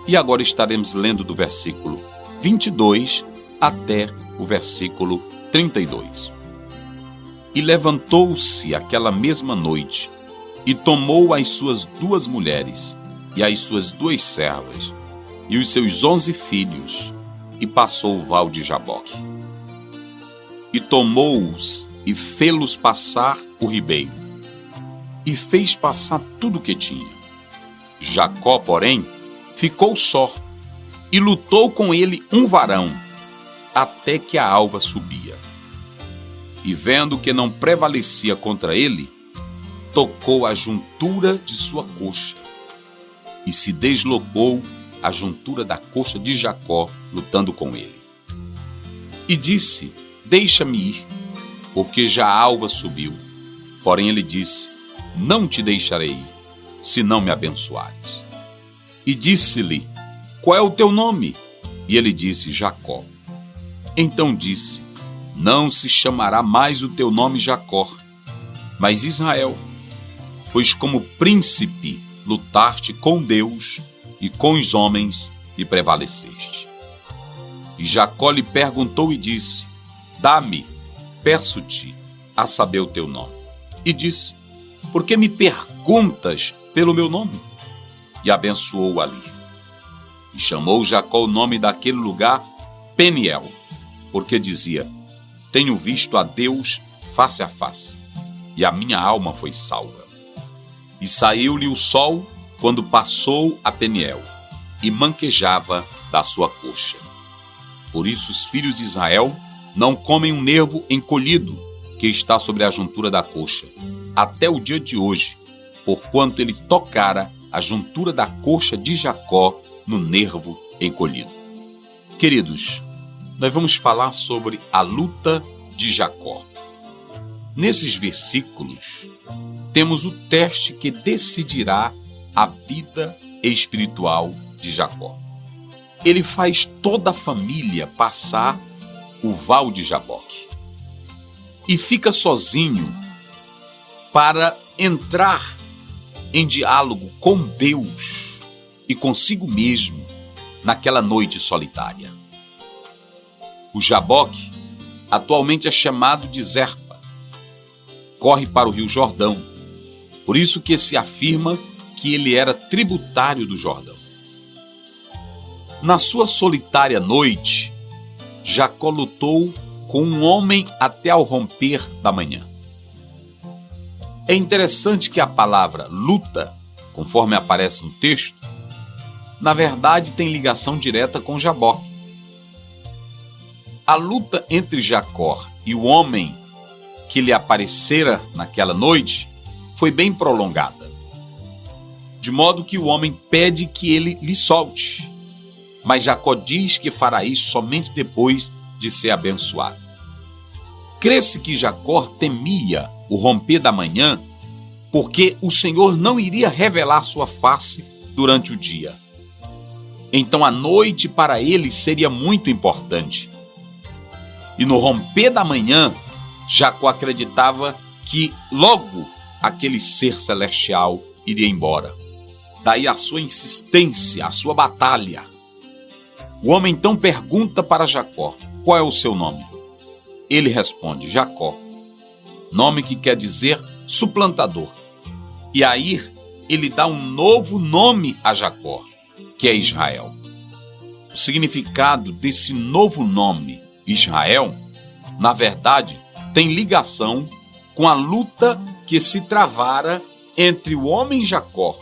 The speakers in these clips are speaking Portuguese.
E agora estaremos lendo do versículo 22 até o versículo 32. E levantou-se aquela mesma noite, e tomou as suas 2 mulheres, e as suas 2 servas, e os seus 11 filhos, e passou o val de Jaboque. E tomou-os, e fê-los passar o ribeiro, e fez passar tudo o que tinha. Jacó, porém, ficou só, e lutou com ele um varão, até que a alva subia. E vendo que não prevalecia contra ele, tocou a juntura de sua coxa, e se deslocou a juntura da coxa de Jacó, lutando com ele. E disse: deixa-me ir, porque já a alva subiu. Porém ele disse: não te deixarei ir, se não me abençoares. E disse-lhe: qual é o teu nome? E ele disse: Jacó. Então disse: não se chamará mais o teu nome Jacó, mas Israel, pois como príncipe lutaste com Deus e com os homens e prevaleceste. E Jacó lhe perguntou e disse: dá-me, peço-te, a saber o teu nome. E disse: por que me perguntas pelo meu nome? E abençoou ali. E chamou Jacó o nome daquele lugar Peniel, porque dizia: tenho visto a Deus face a face, e a minha alma foi salva. E saiu-lhe o sol quando passou a Peniel, e manquejava da sua coxa. Por isso os filhos de Israel não comem um nervo encolhido que está sobre a juntura da coxa, até o dia de hoje, porquanto ele tocara a juntura da coxa de Jacó no nervo encolhido. Queridos, nós vamos falar sobre a luta de Jacó. Nesses versículos, temos o teste que decidirá a vida espiritual de Jacó. Ele faz toda a família passar o val de Jaboque e fica sozinho para entrar em diálogo com Deus e consigo mesmo naquela noite solitária. O Jaboque atualmente é chamado de Zerpa. Corre para o rio Jordão. Por isso que se afirma que ele era tributário do Jordão. Na sua solitária noite, Jacó lutou com um homem até ao romper da manhã. É interessante que a palavra luta, conforme aparece no texto, na verdade tem ligação direta com Jaboque. A luta entre Jacó e o homem que lhe aparecera naquela noite foi bem prolongada, de modo que o homem pede que ele lhe solte, mas Jacó diz que fará isso somente depois de ser abençoado. Crê-se que Jacó temia o romper da manhã, porque o Senhor não iria revelar sua face durante o dia. Então a noite para ele seria muito importante. E no romper da manhã, Jacó acreditava que logo aquele ser celestial iria embora. Daí a sua insistência, a sua batalha. O homem então pergunta para Jacó: qual é o seu nome? Ele responde: Jacó, nome que quer dizer suplantador. E aí ele dá um novo nome a Jacó, que é Israel. O significado desse novo nome, Israel, na verdade, tem ligação com a luta que se travara entre o homem Jacó,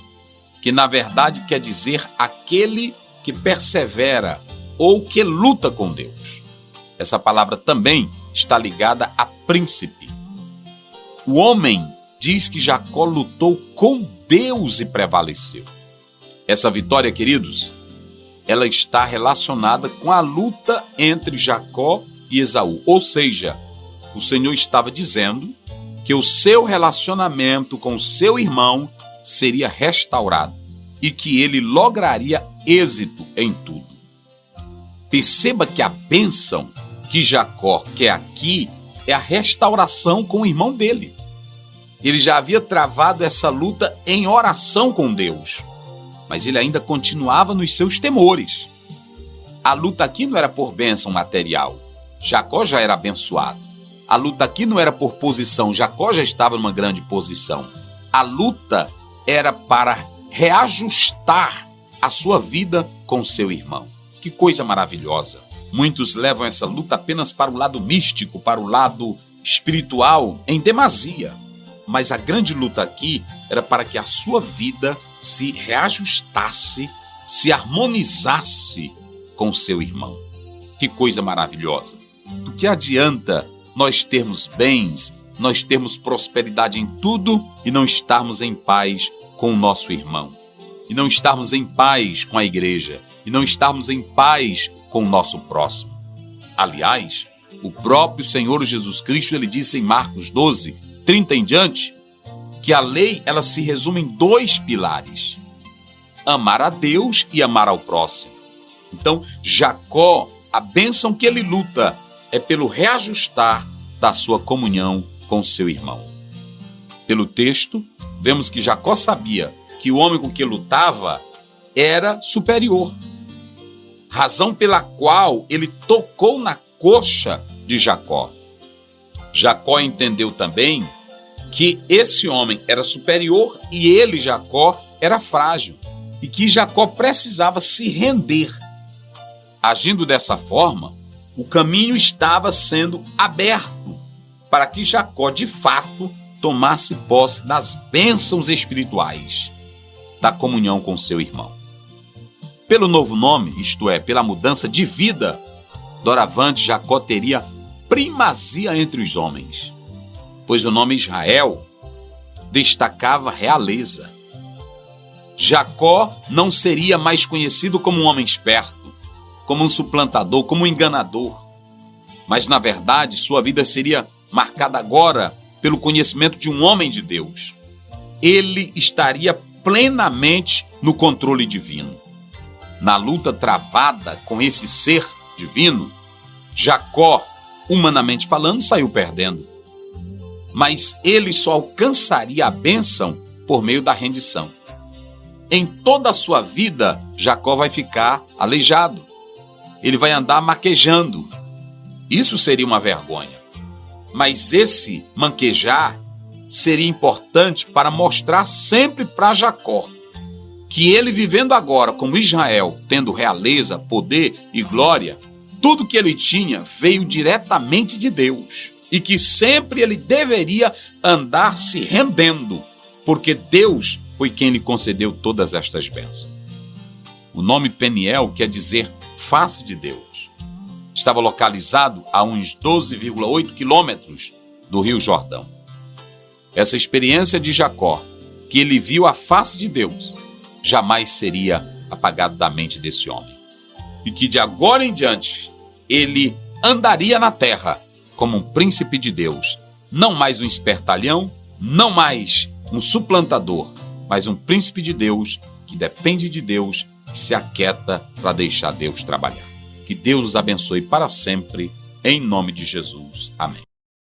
que na verdade quer dizer aquele que persevera ou que luta com Deus. Essa palavra também está ligada a príncipe. O homem diz que Jacó lutou com Deus e prevaleceu. Essa vitória, queridos, ela está relacionada com a luta entre Jacó e Esaú. Ou seja, o Senhor estava dizendo que o seu relacionamento com o seu irmão seria restaurado e que ele lograria êxito em tudo. Perceba que a bênção que Jacó quer aqui é a restauração com o irmão dele. Ele já havia travado essa luta em oração com Deus. mas ele ainda continuava nos seus temores. A luta aqui não era por bênção material. Jacó já era abençoado. A luta aqui não era por posição. Jacó já estava numa grande posição. A luta era para reajustar a sua vida com seu irmão. Que coisa maravilhosa. Muitos levam essa luta apenas para o lado místico, para o lado espiritual, em demasia. Mas a grande luta aqui era para que a sua vida se reajustasse, se harmonizasse com seu irmão. Que coisa maravilhosa. Do que adianta nós termos bens, nós termos prosperidade em tudo e não estarmos em paz com o nosso irmão? E não estarmos em paz com a igreja? E não estarmos em paz com o nosso próximo? Aliás, o próprio Senhor Jesus Cristo, ele disse em Marcos 12, 30 em diante, que a lei ela se resume em 2 pilares: amar a Deus e amar ao próximo. Então, Jacó, a bênção que ele luta é pelo reajustar da sua comunhão com seu irmão. Pelo texto, vemos que Jacó sabia que o homem com que lutava era superior, razão pela qual ele tocou na coxa de Jacó. Jacó entendeu também que esse homem era superior e ele, Jacó, era frágil e que Jacó precisava se render. Agindo dessa forma, o caminho estava sendo aberto para que Jacó, de fato, tomasse posse das bênçãos espirituais da comunhão com seu irmão. Pelo novo nome, isto é, pela mudança de vida, doravante Jacó teria primazia entre os homens, pois o nome Israel destacava realeza. Jacó não seria mais conhecido como um homem esperto, como um suplantador, como um enganador, mas na verdade sua vida seria marcada agora pelo conhecimento de um homem de Deus. Ele estaria plenamente no controle divino. Na luta travada com esse ser divino, Jacó, humanamente falando, saiu perdendo. Mas ele só alcançaria a bênção por meio da rendição. Em toda a sua vida, Jacó vai ficar aleijado. Ele vai andar maquejando. Isso seria uma vergonha. Mas esse manquejar seria importante para mostrar sempre para Jacó que ele, vivendo agora como Israel, tendo realeza, poder e glória, tudo que ele tinha veio diretamente de Deus e que sempre ele deveria andar se rendendo, porque Deus foi quem lhe concedeu todas estas bênçãos. O nome Peniel quer dizer face de Deus. Estava localizado a uns 12,8 quilômetros do Rio Jordão. Essa experiência de Jacó, que ele viu a face de Deus, jamais seria apagado da mente desse homem. E que de agora em diante, ele andaria na terra como um príncipe de Deus, não mais um espertalhão, não mais um suplantador, mas um príncipe de Deus que depende de Deus, que se aquieta para deixar Deus trabalhar. Que Deus os abençoe para sempre, em nome de Jesus. Amém.